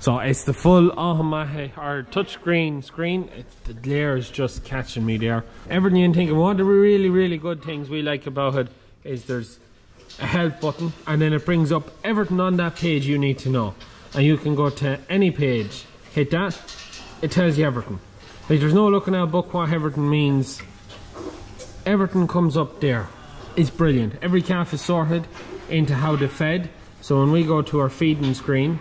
So it's the full Alma or touchscreen screen. The glare is just catching me there. Everything you can think of. One of the really good things we like about it is there's a help button, and then it brings up everything on that page you need to know. And you can go to any page, hit that, it tells you everything. Like there's no looking at a book what everything means. Everything comes up there. It's brilliant. Every calf is sorted into how they're fed. So when we go to our feeding screen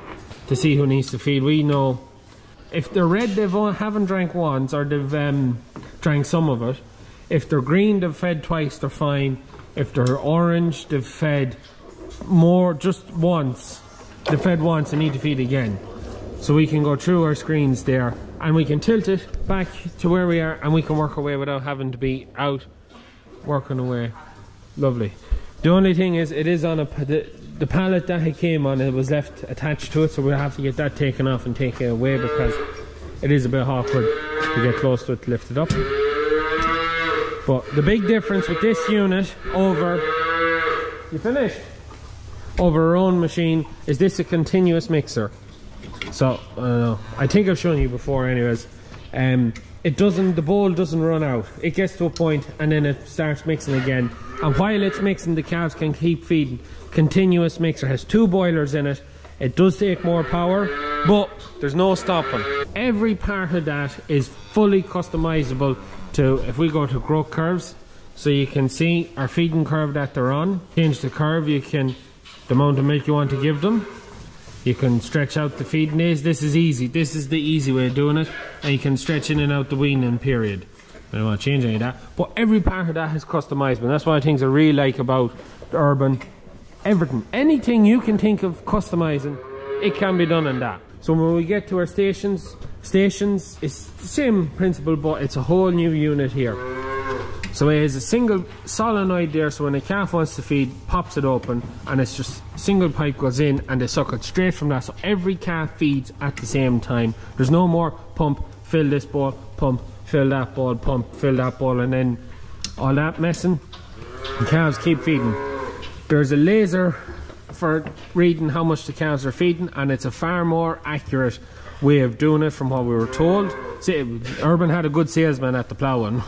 to see who needs to feed, we know if they're red they haven't drank once, or they've drank some of it. If they're green they've fed twice, they're fine. If they're orange they've fed more, just once. They've fed once and need to feed again. So we can go through our screens there and we can tilt it back to where we are, and we can work away without having to be out working away. Lovely. The only thing is, it is on the pallet that it came on, it was left attached to it, so we'll have to get that taken off and take it away because it is a bit awkward to get close to it to lift it up. But the big difference with this unit over, you finished? Over our own machine is this a continuous mixer. So I think I've shown you before anyways. It doesn't, the bowl doesn't run out. It gets to a point and then it starts mixing again. And while it's mixing, the calves can keep feeding. Continuous mixer has 2 boilers in it. It does take more power, but there's no stopping. Every part of that is fully customizable to, if we go to growth curves, so you can see our feeding curve that they're on. Change the curve, you can, the amount of milk you want to give them. You can stretch out the feeding days. This is easy. This is the easy way of doing it. And you can stretch in and out the weaning period. I don't want to change any of that. But every part of that is customizable. That's one of the things I really like about the Urban. Everything. Anything you can think of customizing, it can be done in that. So when we get to our stations, it's the same principle, but it's a whole new unit here. So it has a single solenoid there, so when a calf wants to feed, pops it open, and it's just single pipe goes in and they suck it straight from that. So every calf feeds at the same time. There's no more pump, fill this bowl, pump, fill that bowl, pump, fill that bowl, and then all that messing. The calves keep feeding. There's a laser for reading how much the calves are feeding, and it's a far more accurate way of doing it from what we were told. See, Urban had a good salesman at the ploughing.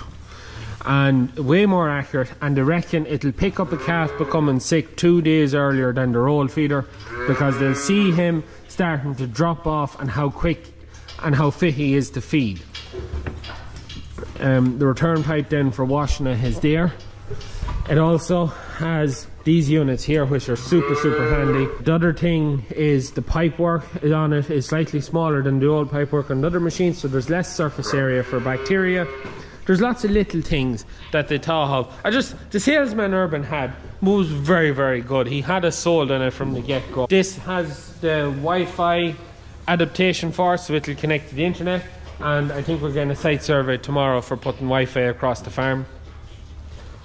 And way more accurate, and they reckon it'll pick up a calf becoming sick 2 days earlier than their old feeder, because they'll see him starting to drop off and how quick and how fit he is to feed. The return pipe then for washing it is there. It also has these units here which are super handy. The other thing is the pipe work on it is slightly smaller than the old pipe work on other machines, so there's less surface area for bacteria. There's lots of little things that they thought of. The salesman Urban had was very good. He had us sold on it from the get-go. This has the Wi-Fi adaptation for us, so it'll connect to the internet. And I think we're getting a site survey tomorrow for putting Wi-Fi across the farm.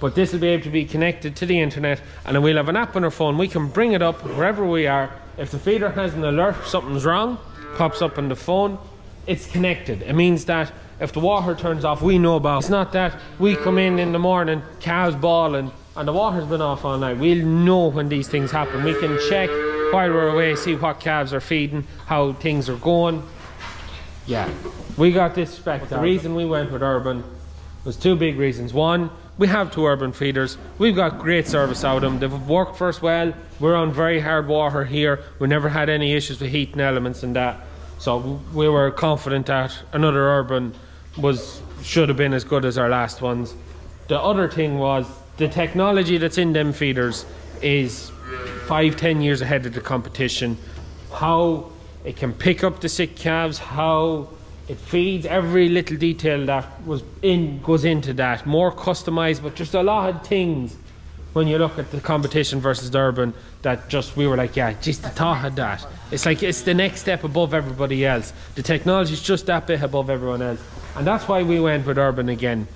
But this will be able to be connected to the internet, and then we'll have an app on our phone. We can bring it up wherever we are. If the feeder has an alert, something's wrong, pops up on the phone, it's connected. It means that if the water turns off, we know about it. It's not that we come in the morning, calves bawling, and the water's been off all night. We'll know when these things happen. We can check while we're away, see what calves are feeding, how things are going. Yeah, we got this spec. The reason we went with Urban was 2 big reasons. One, we have 2 Urban feeders. We've got great service out of them. They've worked for us well. We're on very hard water here. We never had any issues with heating elements and that. So we were confident that another Urban should have been as good as our last ones. The other thing was the technology that's in them feeders is 5-10 years ahead of the competition. How it can pick up the sick calves, how it feeds, every little detail that goes into that. More customized, but just a lot of things when you look at the competition versus the Urban that just we were like, yeah, just the thought of that. It's like it's the next step above everybody else. The technology is just that bit above everyone else. And that's why we went with Urban again.